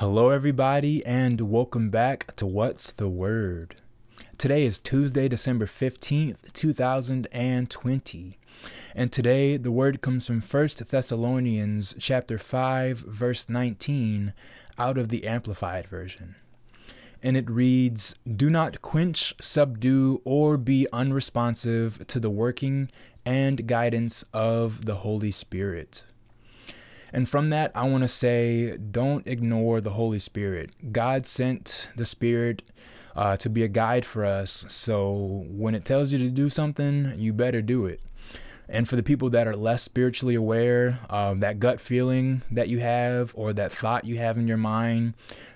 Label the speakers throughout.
Speaker 1: Hello everybody and welcome back to What's the Word. Today is Tuesday, December 15th, 2020. And today the word comes from 1 Thessalonians chapter 5 verse 19 out of the Amplified Version. And it reads, "Do not quench, subdue, or be unresponsive to the working and guidance of the Holy Spirit." And from that, I want to say, don't ignore the Holy Spirit. God sent the Spirit to be a guide for us. So when it tells you to do something, you better do it. And for the people that are less spiritually aware, that gut feeling that you have or that thought you have in your mind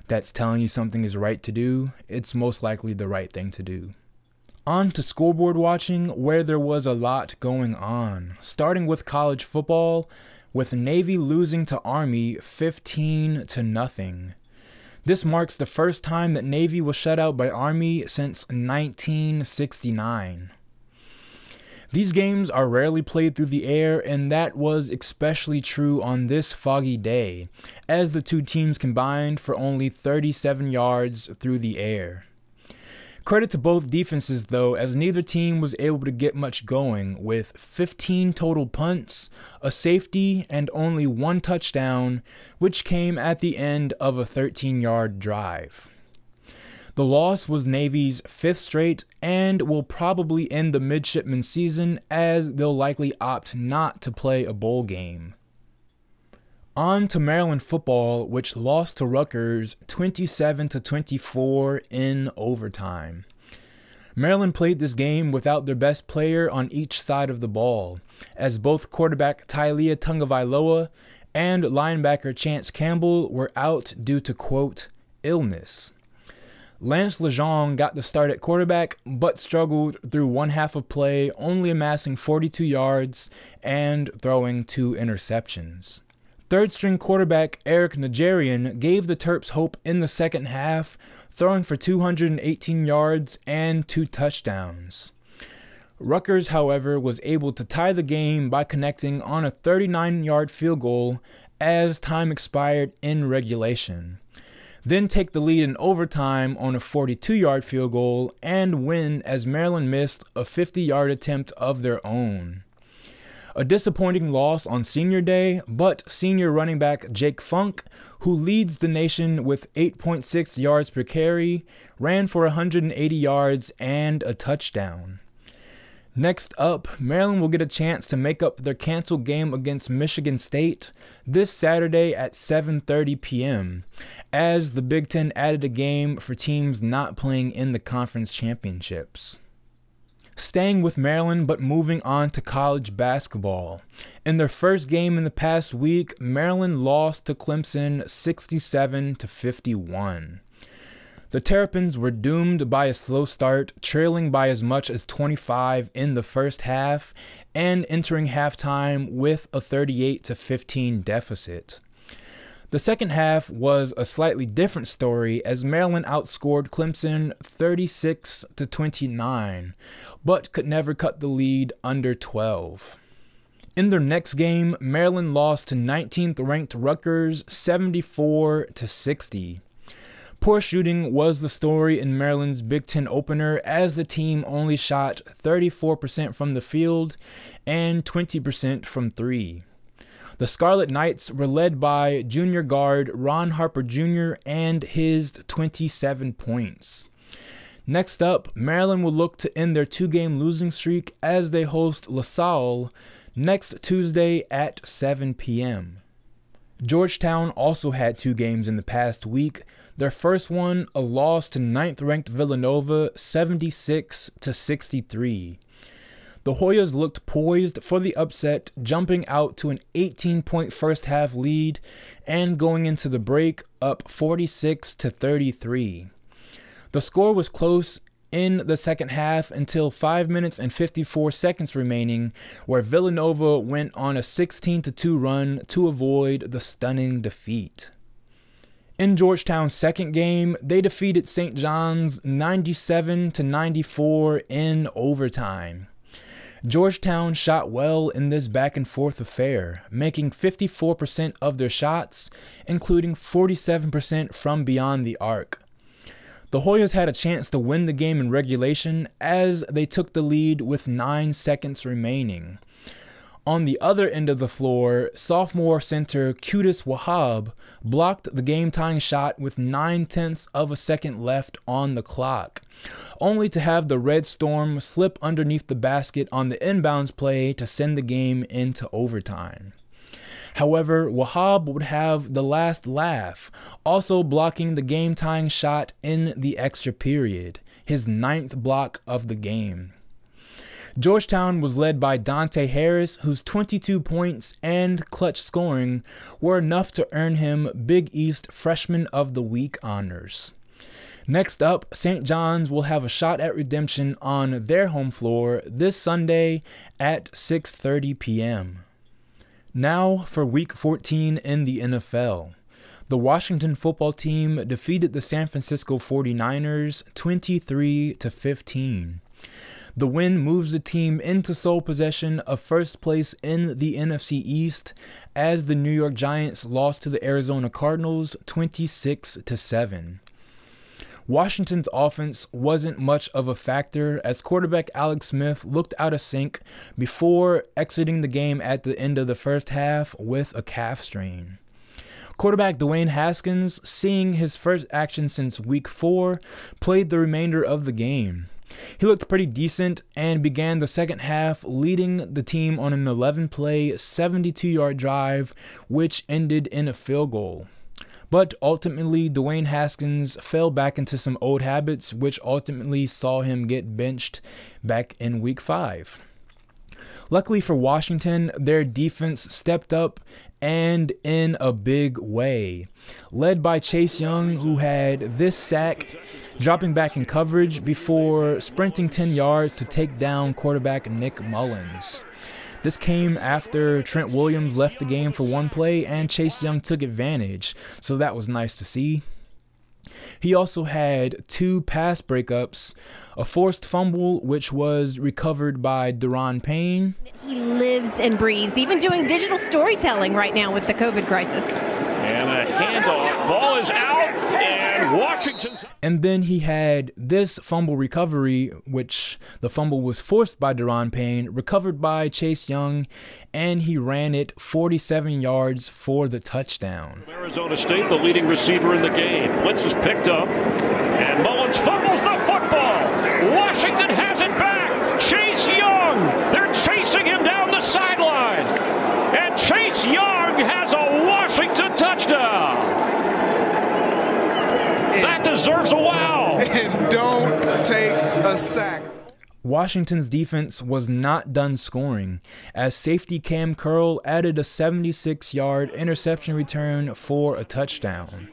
Speaker 1: that's telling you something is right to do, it's most likely the right thing to do. On to scoreboard watching, where there was a lot going on. Starting with college football, with Navy losing to Army 15-0. This marks the first time that Navy was shut out by Army since 1969. These games are rarely played through the air, and that was especially true on this foggy day, as the two teams combined for only 37 yards through the air. Credit to both defenses, though, as neither team was able to get much going, with 15 total punts, a safety, and only one touchdown, which came at the end of a 13-yard drive. The loss was Navy's 5th straight and will probably end the midshipman season, as they'll likely opt not to play a bowl game. On to Maryland football, which lost to Rutgers 27-24 in overtime. Maryland played this game without their best player on each side of the ball, as both quarterback Taulia Tagovailoa and linebacker Chance Campbell were out due to, quote, illness. Lance Lejeune got the start at quarterback, but struggled through one half of play, only amassing 42 yards and throwing 2 interceptions. Third-string quarterback Eric Najarian gave the Terps hope in the second half, throwing for 218 yards and 2 touchdowns. Rutgers, however, was able to tie the game by connecting on a 39-yard field goal as time expired in regulation, then take the lead in overtime on a 42-yard field goal and win as Maryland missed a 50-yard attempt of their own. A disappointing loss on senior day, but senior running back Jake Funk, who leads the nation with 8.6 yards per carry, ran for 180 yards and a touchdown. Next up, Maryland will get a chance to make up their canceled game against Michigan State this Saturday at 7:30 p.m., as the Big Ten added a game for teams not playing in the conference championships. Staying with Maryland, but moving on to college basketball. In their first game in the past week, Maryland lost to Clemson 67-51. The Terrapins were doomed by a slow start, trailing by as much as 25 in the first half, and entering halftime with a 38-15 deficit. The second half was a slightly different story, as Maryland outscored Clemson 36-29, but could never cut the lead under 12. In their next game, Maryland lost to 19th-ranked Rutgers 74-60. Poor shooting was the story in Maryland's Big Ten opener, as the team only shot 34% from the field and 20% from three. The Scarlet Knights were led by junior guard Ron Harper Jr. and his 27 points. Next up, Maryland will look to end their 2-game losing streak as they host LaSalle next Tuesday at 7 p.m. Georgetown also had 2 games in the past week. Their first one, a loss to 9th-ranked Villanova 76-63. The Hoyas looked poised for the upset, jumping out to an 18-point first-half lead and going into the break up 46-33. The score was close in the second half until 5 minutes and 54 seconds remaining, where Villanova went on a 16-2 run to avoid the stunning defeat. In Georgetown's second game, they defeated St. John's 97-94 in overtime. Georgetown shot well in this back and forth affair, making 54% of their shots, including 47% from beyond the arc. The Hoyas had a chance to win the game in regulation as they took the lead with 9 seconds remaining. On the other end of the floor, sophomore center Qudus Wahab blocked the game-tying shot with 9/10 of a second left on the clock, only to have the Red Storm slip underneath the basket on the inbounds play to send the game into overtime. However, Wahab would have the last laugh, also blocking the game-tying shot in the extra period, his 9th block of the game. Georgetown was led by Dante Harris, whose 22 points and clutch scoring were enough to earn him Big East Freshman of the Week honors. Next up, St. John's will have a shot at redemption on their home floor this Sunday at 6:30 p.m. Now for Week 14 in the NFL. The Washington football team defeated the San Francisco 49ers 23-15. The win moves the team into sole possession of first place in the NFC East as the New York Giants lost to the Arizona Cardinals 26-7. Washington's offense wasn't much of a factor as quarterback Alex Smith looked out of sync before exiting the game at the end of the first half with a calf strain. Quarterback Dwayne Haskins, seeing his first action since Week 4, played the remainder of the game. He looked pretty decent and began the second half leading the team on an 11-play, 72-yard drive, which ended in a field goal. But ultimately, Dwayne Haskins fell back into some old habits, which ultimately saw him get benched back in Week 5. Luckily for Washington, their defense stepped up and in a big way, led by Chase Young, who had this sack, dropping back in coverage before sprinting 10 yards to take down quarterback Nick Mullins. This came after Trent Williams left the game for one play and Chase Young took advantage, so that was nice to see. He also had 2 pass breakups, a forced fumble, which was recovered by Deron Payne.
Speaker 2: He lives and breathes, even doing digital storytelling right now with the COVID crisis.
Speaker 3: And a handoff, ball is out, and Washington's...
Speaker 1: And then he had this fumble recovery, which the fumble was forced by Deron Payne, recovered by Chase Young, and he ran it 47 yards for the touchdown.
Speaker 3: Arizona State, the leading receiver in the game. Blitz is picked up, and Mullins fumbles the football. Washington has it back. Chase Young, they're chasing him down the sideline. And Chase Young has a Washington touchdown. That deserves a wow.
Speaker 4: And don't take a sack.
Speaker 1: Washington's defense was not done scoring, as safety Cam Curl added a 76-yard interception return for a touchdown.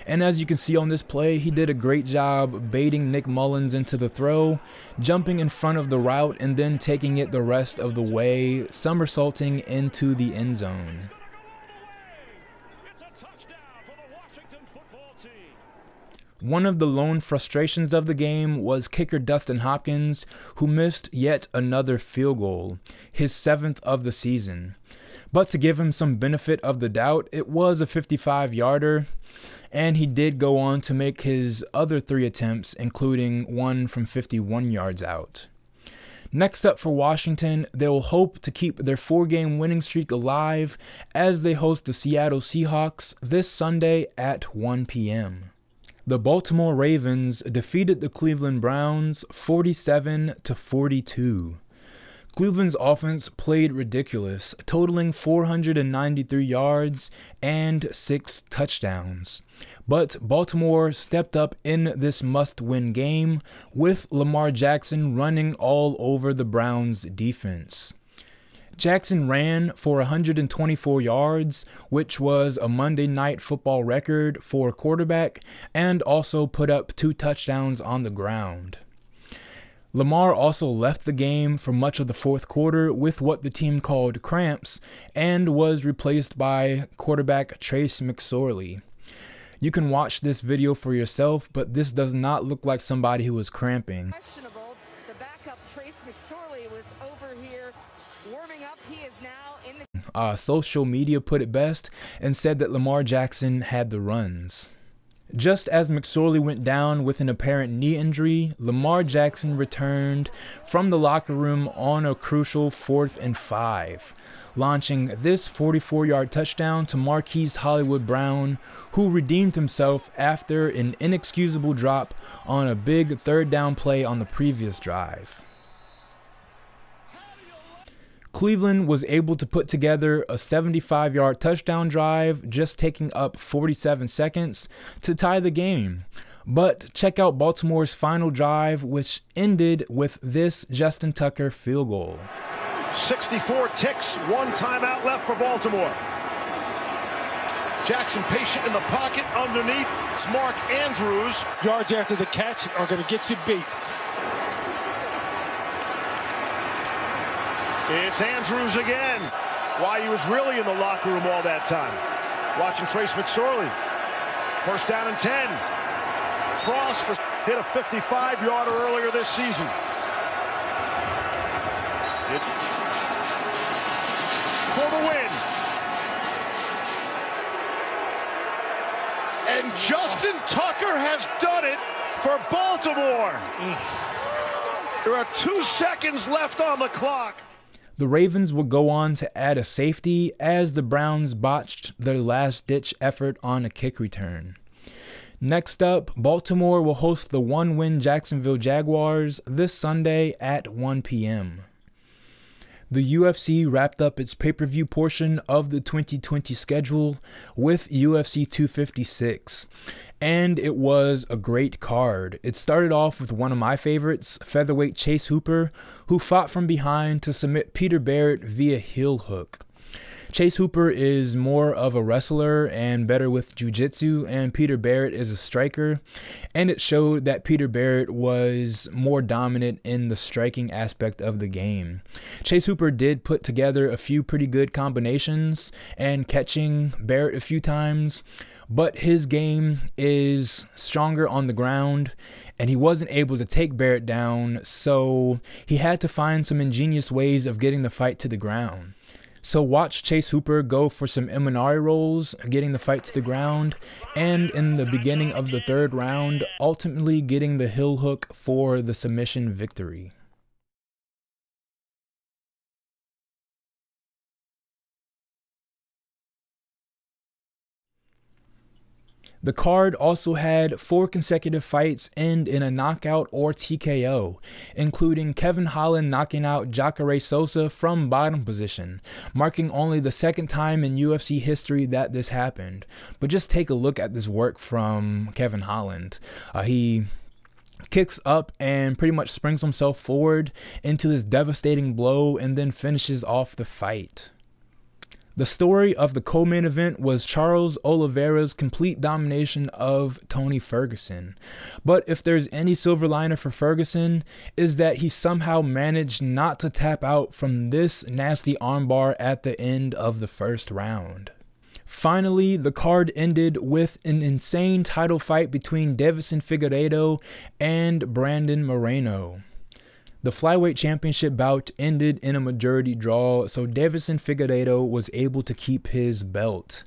Speaker 1: And as you can see on this play, he did a great job baiting Nick Mullins into the throw, jumping in front of the route, and then taking it the rest of the way, somersaulting into the end zone. One of the lone frustrations of the game was kicker Dustin Hopkins, who missed yet another field goal, his 7th of the season. But to give him some benefit of the doubt, it was a 55-yarder, and he did go on to make his other 3 attempts, including one from 51 yards out. Next up for Washington, they will hope to keep their 4-game winning streak alive as they host the Seattle Seahawks this Sunday at 1 p.m. The Baltimore Ravens defeated the Cleveland Browns 47-42. Cleveland's offense played ridiculous, totaling 493 yards and 6 touchdowns. But Baltimore stepped up in this must-win game, with Lamar Jackson running all over the Browns' defense. Jackson ran for 124 yards, which was a Monday Night Football record for a quarterback, and also put up 2 touchdowns on the ground. Lamar also left the game for much of the fourth quarter with what the team called cramps, and was replaced by quarterback Trace McSorley. You can watch this video for yourself, but this does not look like somebody who was cramping.
Speaker 5: Questionable. The backup Trace McSorley was over here.
Speaker 1: social media put it best and said that Lamar Jackson had the runs. Just as McSorley went down with an apparent knee injury, Lamar Jackson returned from the locker room on a crucial 4th and 5, launching this 44-yard touchdown to Marquise Hollywood Brown, who redeemed himself after an inexcusable drop on a big 3rd down play on the previous drive. Cleveland was able to put together a 75-yard touchdown drive, just taking up 47 seconds to tie the game. But check out Baltimore's final drive, which ended with this Justin Tucker field goal.
Speaker 5: 64 ticks, 1 timeout left for Baltimore. Jackson patient in the pocket underneath. It's Mark Andrews.
Speaker 6: Yards after the catch are going to get you beat.
Speaker 5: It's Andrews again. Why he was really in the locker room all that time. Watching Trace McSorley. 1st down and 10. Frost hit a 55-yarder earlier this season. For the win. And Justin Tucker has done it for Baltimore. There are 2 seconds left on the clock.
Speaker 1: The Ravens would go on to add a safety as the Browns botched their last-ditch effort on a kick return. Next up, Baltimore will host the 1-win Jacksonville Jaguars this Sunday at 1 p.m. The UFC wrapped up its pay-per-view portion of the 2020 schedule with UFC 256, and it was a great card. It started off with one of my favorites, featherweight Chase Hooper, who fought from behind to submit Peter Barrett via heel hook. Chase Hooper is more of a wrestler and better with jiu-jitsu, and Peter Barrett is a striker, and it showed that Peter Barrett was more dominant in the striking aspect of the game. Chase Hooper did put together a few pretty good combinations and catching Barrett a few times, but his game is stronger on the ground, and he wasn't able to take Barrett down, so he had to find some ingenious ways of getting the fight to the ground. So watch Chase Hooper go for some Imanari rolls, getting the fight to the ground, and in the beginning of the 3rd round, ultimately getting the heel hook for the submission victory. The card also had 4 consecutive fights end in a knockout or TKO, including Kevin Holland knocking out Jacare Souza from bottom position, marking only the 2nd time in UFC history that this happened. But just take a look at this work from Kevin Holland. He kicks up and pretty much springs himself forward into this devastating blow and then finishes off the fight. The story of the co-main event was Charles Oliveira's complete domination of Tony Ferguson. But if there's any silver liner for Ferguson, is that he somehow managed not to tap out from this nasty armbar at the end of the 1st round. Finally, the card ended with an insane title fight between Deiveson Figueiredo and Brandon Moreno. The flyweight championship bout ended in a majority draw, so Deiveson Figueiredo was able to keep his belt.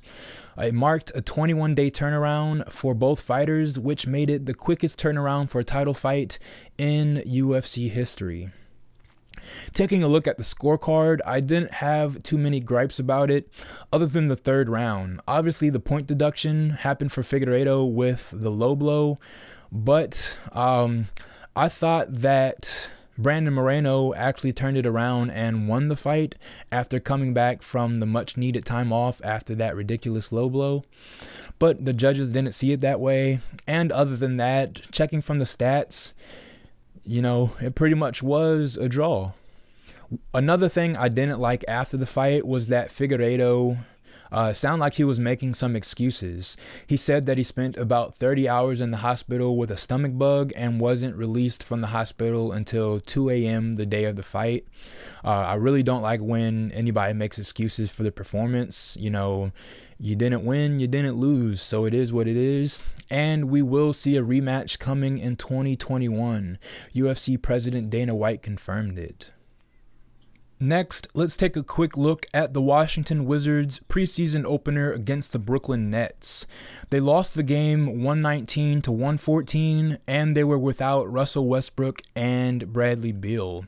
Speaker 1: It marked a 21-day turnaround for both fighters, which made it the quickest turnaround for a title fight in UFC history. Taking a look at the scorecard, I didn't have too many gripes about it other than the 3rd round. Obviously, the point deduction happened for Figueiredo with the low blow, but I thought that Brandon Moreno actually turned it around and won the fight after coming back from the much needed time off after that ridiculous low blow. But the judges didn't see it that way. And other than that, checking from the stats, it pretty much was a draw. Another thing I didn't like after the fight was that Figueiredo sounded like he was making some excuses. He said that he spent about 30 hours in the hospital with a stomach bug and wasn't released from the hospital until 2 a.m. the day of the fight. I really don't like when anybody makes excuses for the performance. You didn't win, you didn't lose, so it is what it is. And we will see a rematch coming in 2021. UFC President Dana White confirmed it. Next, let's take a quick look at the Washington Wizards preseason opener against the Brooklyn Nets. They lost the game 119 to 114, and they were without Russell Westbrook and Bradley Beal.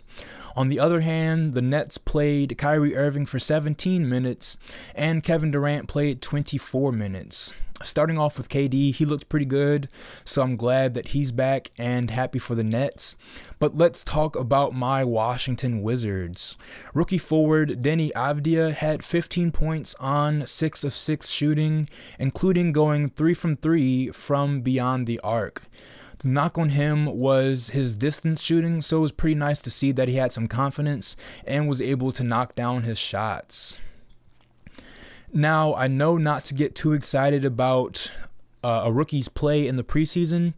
Speaker 1: On the other hand, the Nets played Kyrie Irving for 17 minutes, and Kevin Durant played 24 minutes. Starting off with KD, he looked pretty good, so I'm glad that he's back and happy for the Nets. But let's talk about my Washington Wizards. Rookie forward Deni Avdija had 15 points on 6 of 6 shooting, including going 3 from 3 from beyond the arc. The knock on him was his distance shooting, so it was pretty nice to see that he had some confidence and was able to knock down his shots. Now, I know not to get too excited about a rookie's play in the preseason,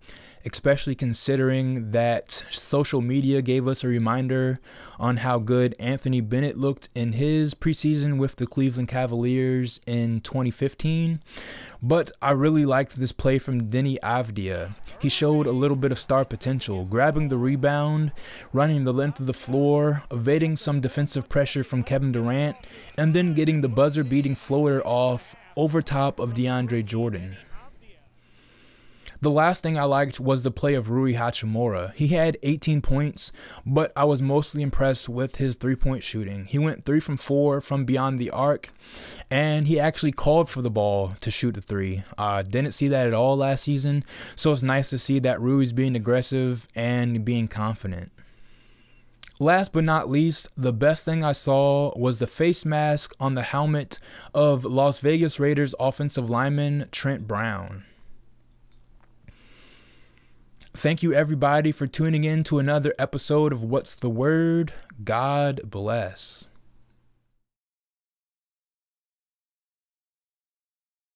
Speaker 1: especially considering that social media gave us a reminder on how good Anthony Bennett looked in his preseason with the Cleveland Cavaliers in 2015. But I really liked this play from Deni Avdija. He showed a little bit of star potential, grabbing the rebound, running the length of the floor, evading some defensive pressure from Kevin Durant, and then getting the buzzer-beating floater off over top of DeAndre Jordan. The last thing I liked was the play of Rui Hachimura. He had 18 points, but I was mostly impressed with his three-point shooting. He went 3 from 4 from beyond the arc, and he actually called for the ball to shoot the three. Didn't see that at all last season, so it's nice to see that Rui's being aggressive and being confident. Last but not least, the best thing I saw was the face mask on the helmet of Las Vegas Raiders offensive lineman Trent Brown. Thank you, everybody, for tuning in to another episode of What's the Word? God bless.